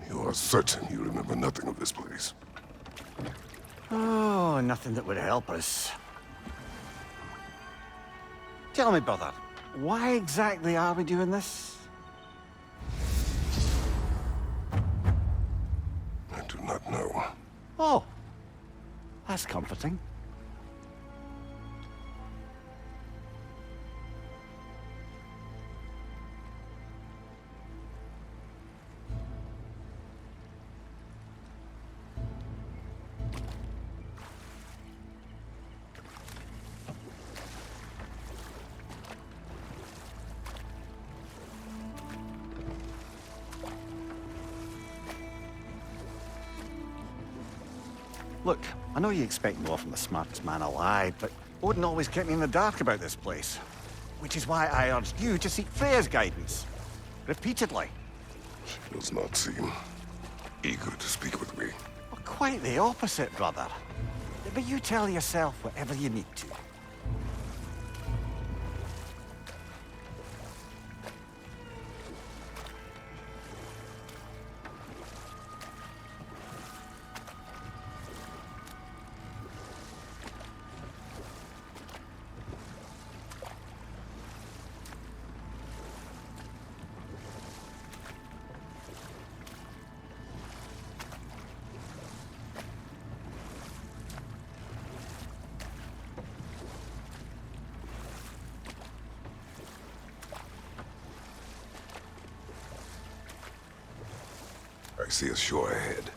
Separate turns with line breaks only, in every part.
You are certain you remember nothing of this place?
Oh, nothing that would help us. Tell me, brother, why exactly are we doing this?
I do not know.
Oh, that's comforting. Look, I know you expect more from the smartest man alive, but Odin always kept me in the dark about this place. Which is why I urged you to seek Freya's guidance. Repeatedly.
She does not seem eager to speak with me.
Well, quite the opposite, brother. But you tell yourself whatever you need to.
I see a shore ahead.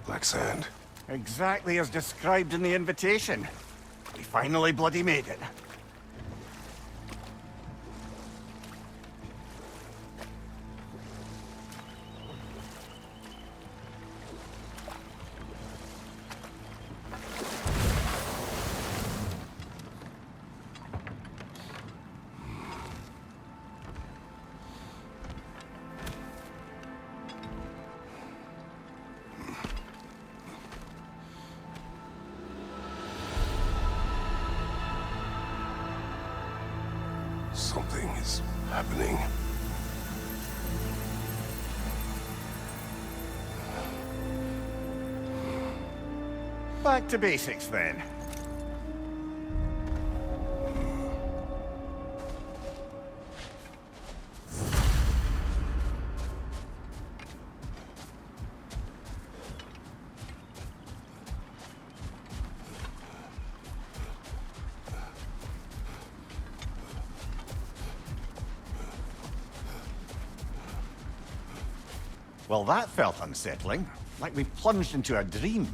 Black sand.
Exactly as described in the invitation. We finally bloody made it.
Something is happening.
Back to basics, then. Well, that felt unsettling. Like we plunged into a dream.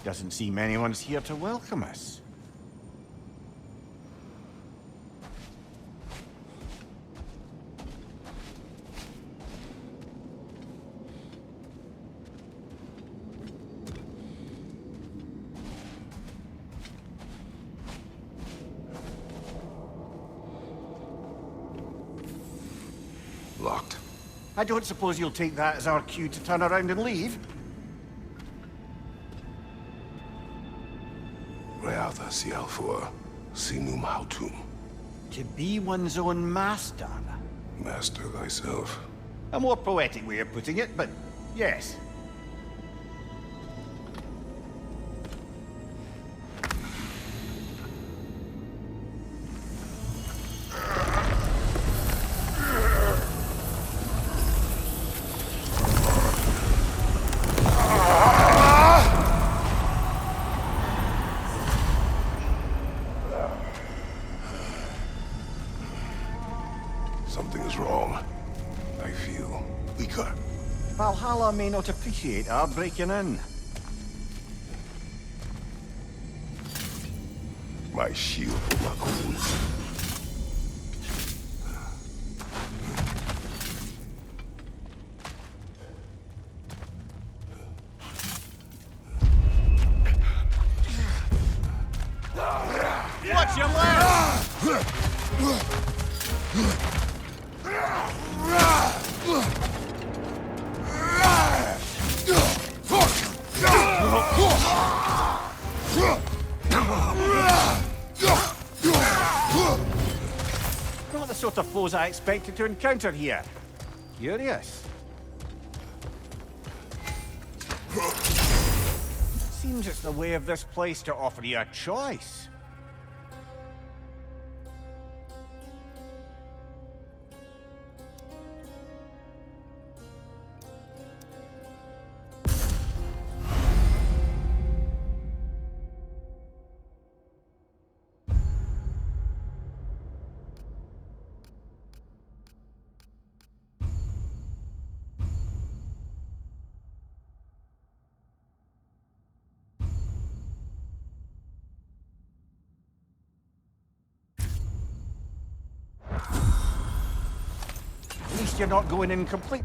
Doesn't seem anyone's here to welcome us.
Locked.
I don't suppose you'll take that as our cue to turn around and leave?
Reatha Sialfur, Sinum Hautum.
To be one's own master.
Master thyself.
A more poetic way of putting it, but yes.
Something is wrong. I feel weaker.
Valhalla may not appreciate our breaking in.
My shield for my own.
Watch your left! Not the sort of foes I expected to encounter here. Curious. Seems it's the way of this place to offer you a choice. At least you're not going in complete.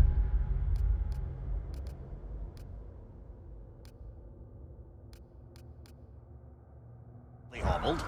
Hobbled.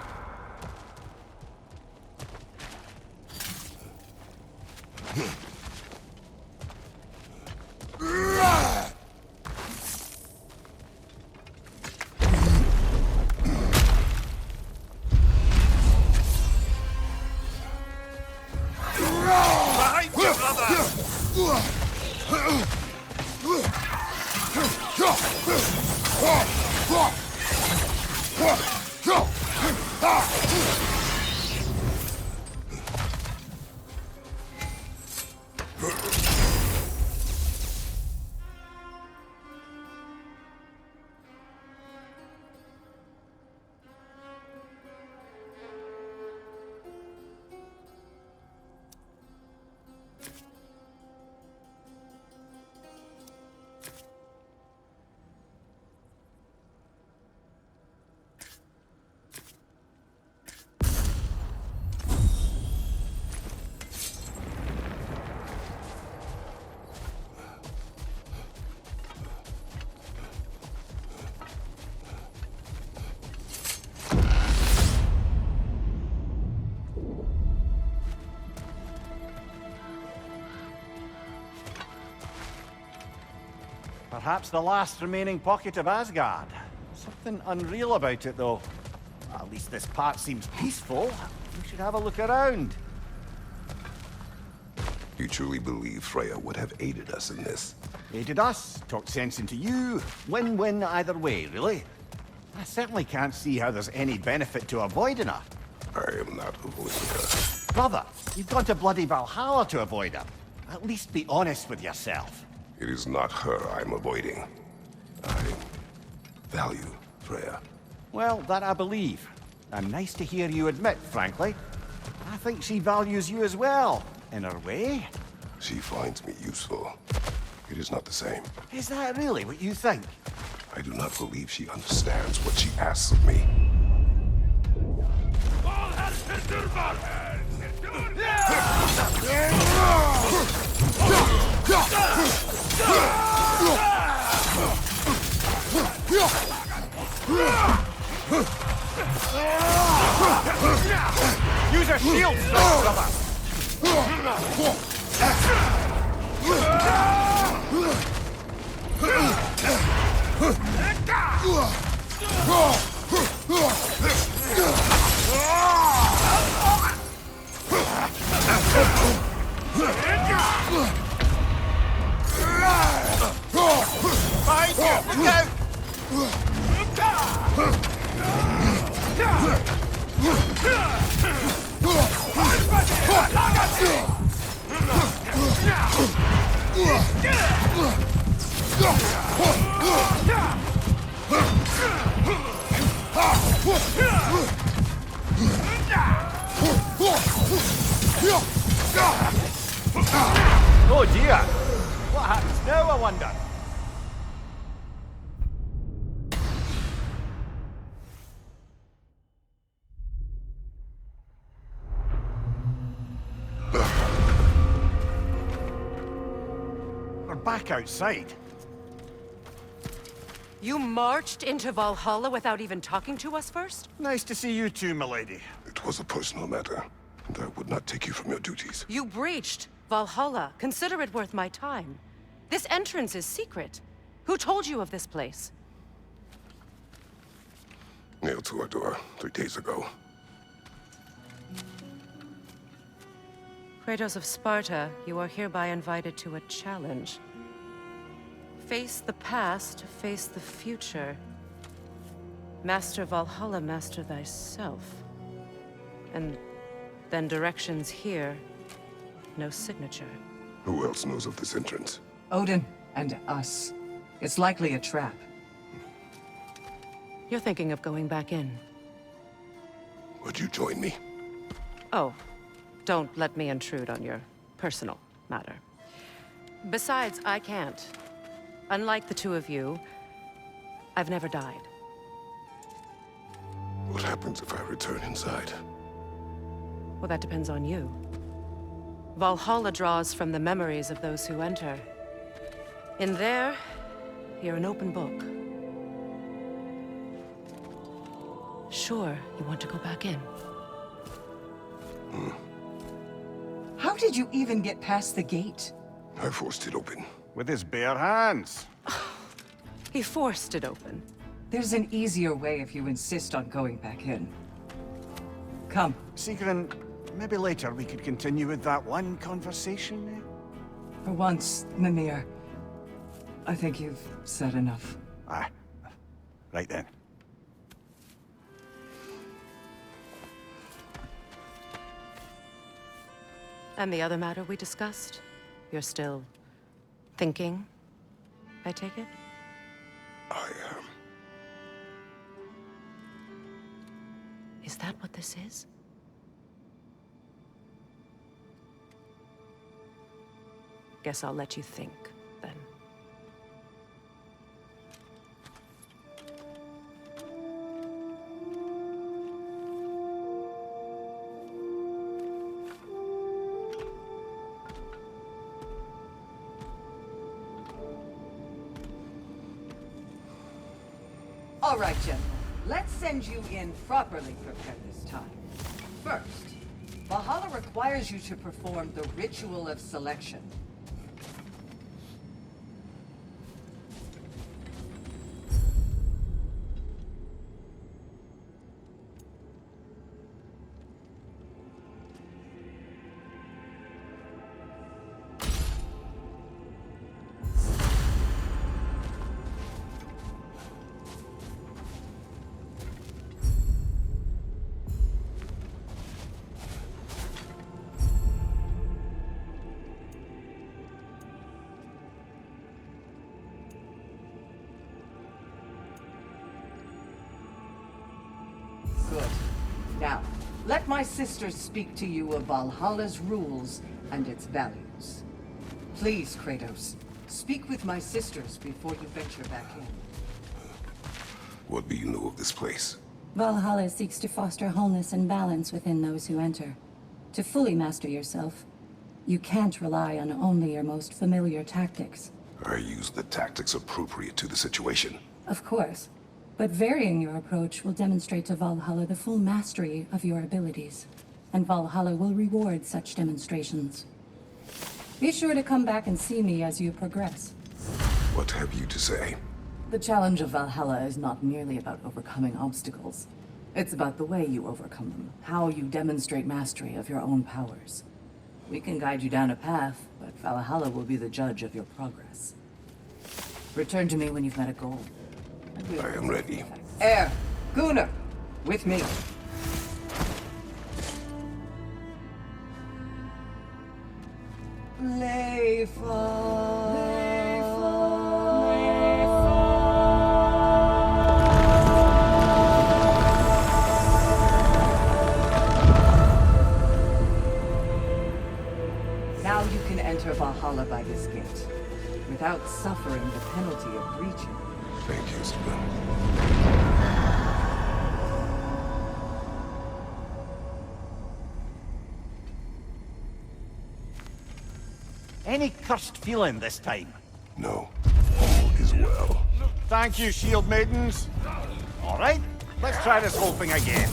Perhaps the last remaining pocket of Asgard. Something unreal about it, though. At least this part seems peaceful. We should have a look around.
You truly believe Freya would have aided us in this?
Aided us, talked sense into you. Win-win either way, really. I certainly can't see how there's any benefit to avoiding her.
I am not avoiding her.
Brother, you've gone to bloody Valhalla to avoid her. At least be honest with yourself.
It is not her I'm avoiding. I value Freya.
Well, that I believe. And nice to hear you admit, frankly. I think she values you as well, in her way.
She finds me useful. It is not the same.
Is that really what you think?
I do not believe she understands what she asks of me.
Use a shield, brother! Behind you! Look out! Oh dear! What happens now, I wonder? We're back outside.
You marched into Valhalla without even talking to us first?
Nice to see you too, milady.
It was a personal matter, and I would not take you from your duties.
You breached Valhalla. Consider it worth my time. This entrance is secret. Who told you of this place?
Nailed to our door 3 days ago.
Kratos of Sparta, you are hereby invited to a challenge. Face the past, face the future. Master Valhalla, master thyself. And then directions here, no signature.
Who else knows of this entrance?
Odin and us. It's likely a trap.
You're thinking of going back in.
Would you join me?
Oh, don't let me intrude on your personal matter. Besides, I can't. Unlike the two of you, I've never died.
What happens if I return inside?
Well, that depends on you. Valhalla draws from the memories of those who enter. In there, you're an open book. Sure, you want to go back in.
How did you even get past the gate?
I forced it open.
With his bare hands.
He forced it open.
There's an easier way if you insist on going back in. Come.
Sigrun, maybe later we could continue with that one conversation, eh?
For once, Mimir, I think you've said enough.
Ah, right then.
And the other matter we discussed? You're still thinking, I take it?
I am.
Is that what this is? Guess I'll let you think, then.
All right, General. Let's send you in properly prepared this time. First, Valhalla requires you to perform the ritual of selection. Good. Now, let my sisters speak to you of Valhalla's rules and its values. Please, Kratos, speak with my sisters before you venture back in.
What do you know of this place?
Valhalla seeks to foster wholeness and balance within those who enter. To fully master yourself, you can't rely on only your most familiar tactics.
I use the tactics appropriate to the situation.
Of course, but varying your approach will demonstrate to Valhalla the full mastery of your abilities, and Valhalla will reward such demonstrations. Be sure to come back and see me as you progress.
What have you to say?
The challenge of Valhalla is not merely about overcoming obstacles. It's about the way you overcome them, how you demonstrate mastery of your own powers. We can guide you down a path, but Valhalla will be the judge of your progress. Return to me when you've met a goal.
I am ready.
Air, Gunnar, with me. Now you can enter Valhalla by this gate, without suffering the penalty of breaching.
Thank you, Stephen.
Any cursed feeling this time?
No, all is well.
Thank you, shield maidens. All right, let's try this whole thing again.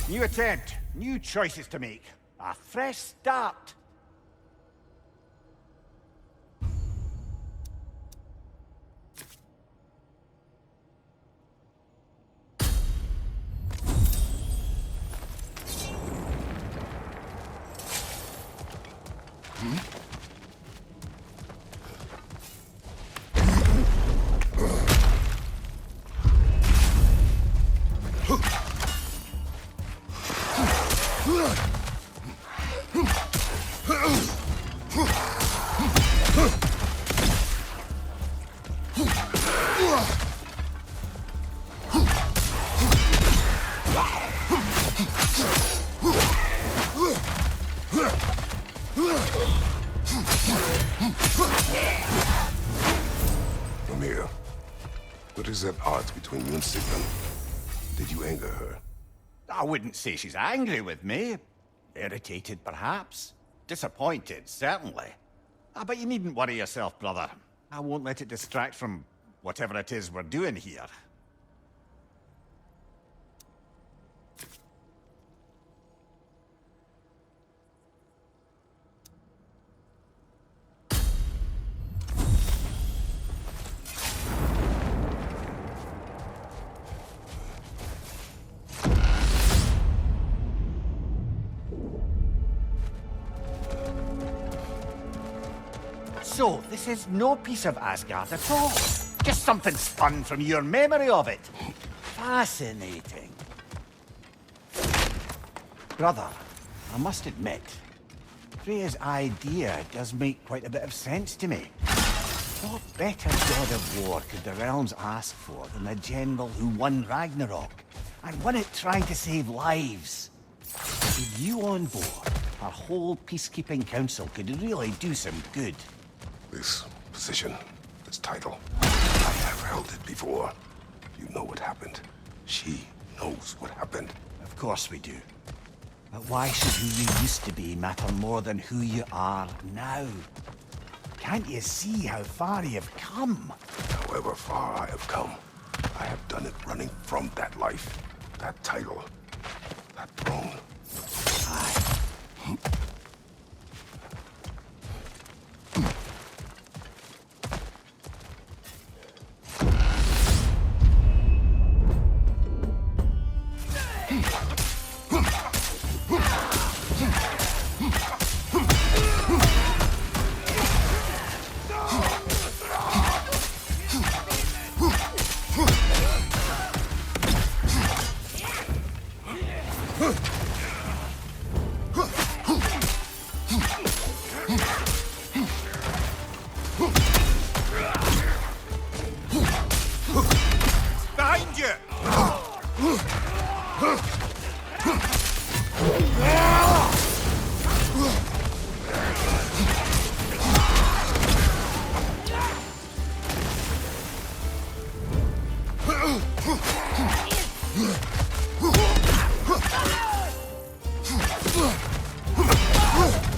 New attempt, new choices to make. A fresh start.
From here. What is at odds between you and Sigmund? Did you anger her?
I wouldn't say she's angry with me. Irritated, perhaps. Disappointed, certainly. But you needn't worry yourself, brother. I won't let it distract from whatever it is we're doing here. So, this is no piece of Asgard at all. Just something spun from your memory of it. Fascinating. Brother, I must admit, Freya's idea does make quite a bit of sense to me. What better god of war could the realms ask for than the general who won Ragnarok, and won it trying to save lives? With you on board, our whole peacekeeping council could really do some good.
This position, this title, I have held it before. You know what happened. She knows what happened.
Of course we do. But why should who you used to be matter more than who you are now? Can't you see how far you've come?
However far I have come, I have done it running from that life, that title, that throne.
Aye.
Behind you!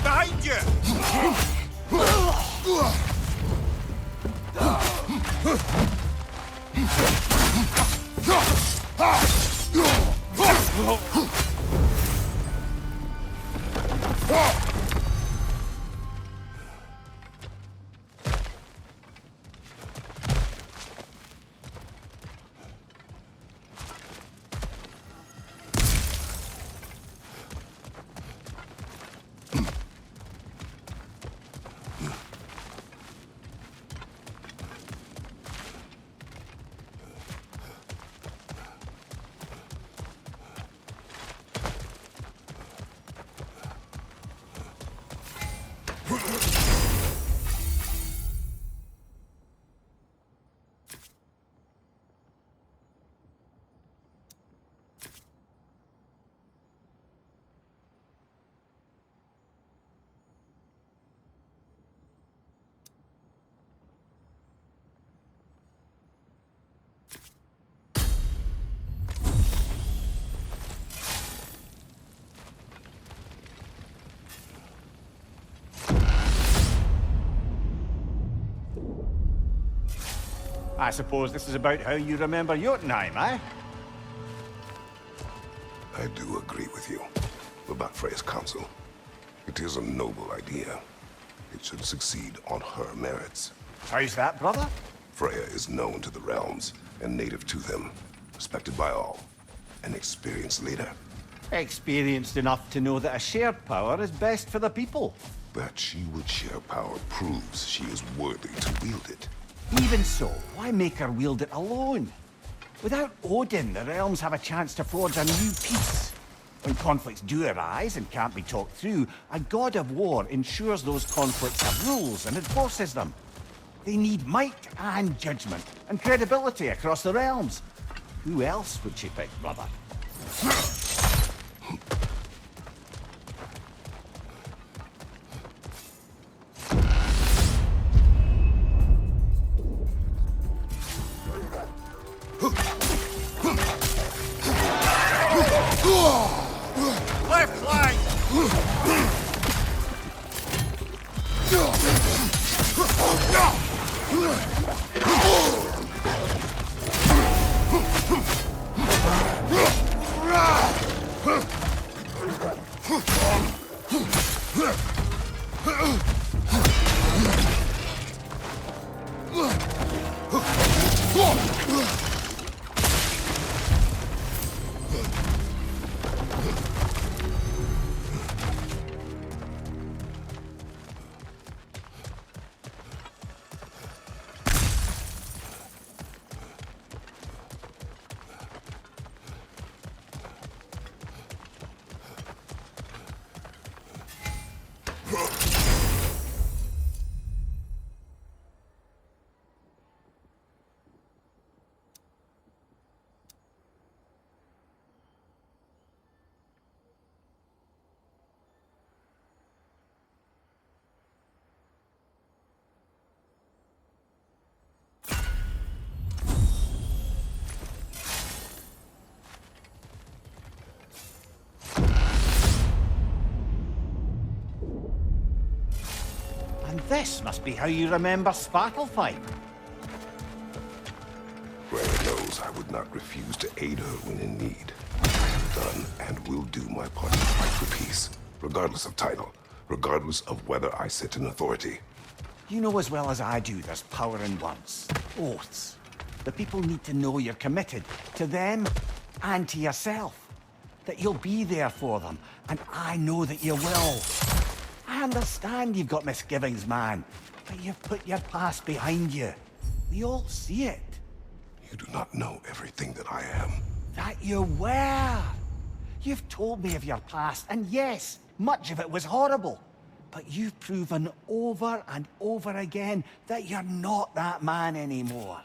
Behind you!
I suppose this is about how you remember Jotunheim, eh?
I do agree with you about Freya's council. It is a noble idea. It should succeed on her merits.
How's that, brother?
Freya is known to the realms and native to them, respected by all. An experienced leader.
Experienced enough to know that a shared power is best for the people.
That she would share power proves she is worthy to wield it.
Even so, why make her wield it alone? Without Odin, the realms have a chance to forge a new peace. When conflicts do arise and can't be talked through, a god of war ensures those conflicts have rules and enforces them. They need might and judgment and credibility across the realms. Who else would she pick, brother?
Left flank!
And this must be how you remember Svartalfheim.
Freya knows I would not refuse to aid her when in need. I have done and will do my part to fight for peace, regardless of title, regardless of whether I sit in authority.
You know as well as I do there's power in words. Oaths. The people need to know you're committed to them and to yourself. That you'll be there for them, and I know that you will. I understand you've got misgivings, man, but you've put your past behind you. We all see it.
You do not know everything that I am.
That you were. You've told me of your past, and yes, much of it was horrible. But you've proven over and over again that you're not that man anymore.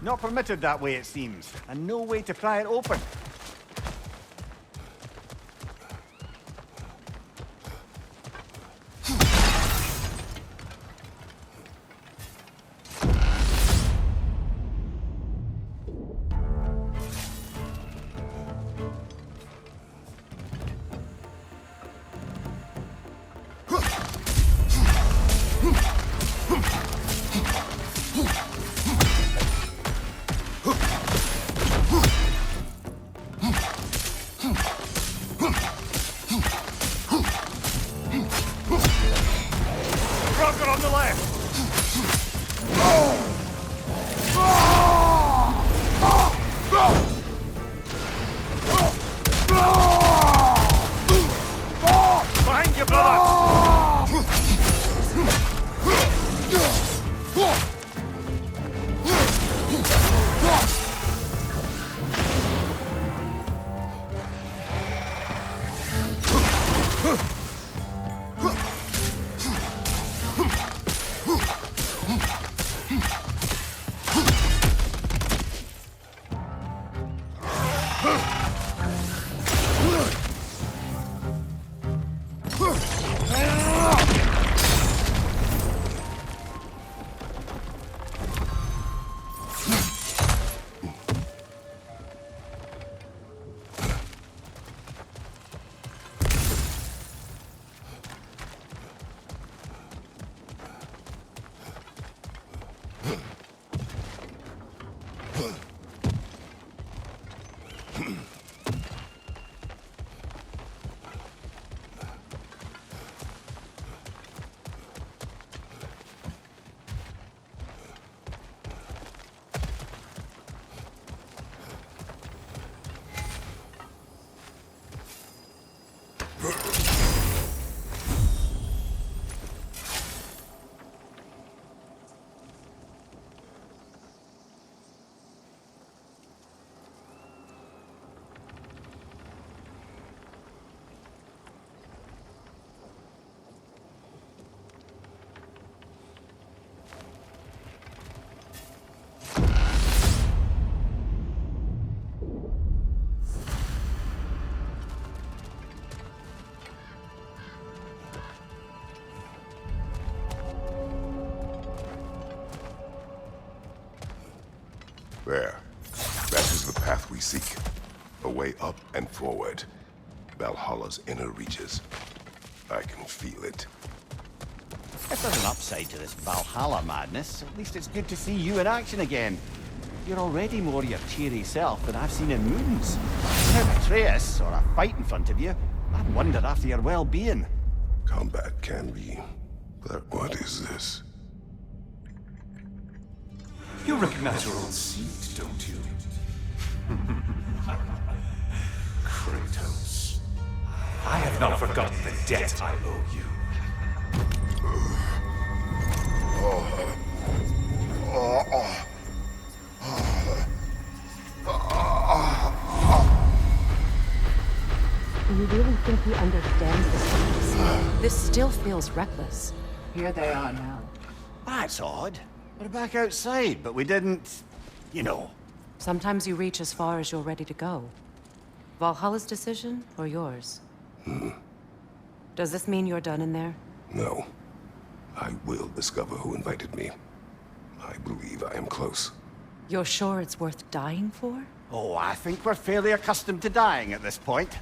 Not permitted that way, it seems, and no way to pry it open.
There. That is the path we seek. A way up and forward. Valhalla's inner reaches. I can feel it.
If there's an upside to this Valhalla madness, at least it's good to see you in action again. You're already more your cheery self than I've seen in moons. Without Atreus or a fight in front of you, I'd wonder after your well-being.
Combat can be... But what is this?
You recognize your old seat, don't you? Kratos. I have not forgotten the debt I owe you.
Do you really think he understands this? This still feels reckless.
Here they are now.
That's odd. We're back outside, but we didn't... you know.
Sometimes you reach as far as you're ready to go. Valhalla's decision, or yours? Does this mean you're done in there?
No. I will discover who invited me. I believe I am close.
You're sure it's worth dying for?
Oh, I think we're fairly accustomed to dying at this point.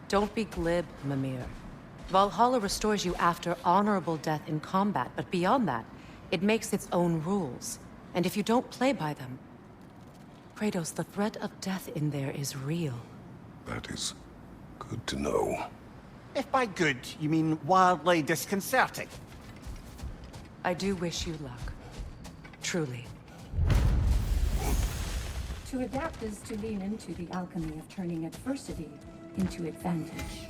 Don't be glib, Mimir. Valhalla restores you after honorable death in combat, but beyond that, it makes its own rules. And if you don't play by them... Kratos, the threat of death in there is real.
That is good to know.
If by good, you mean wildly disconcerting.
I do wish you luck. Truly.
To adapt is to lean into the alchemy of turning adversity into advantage.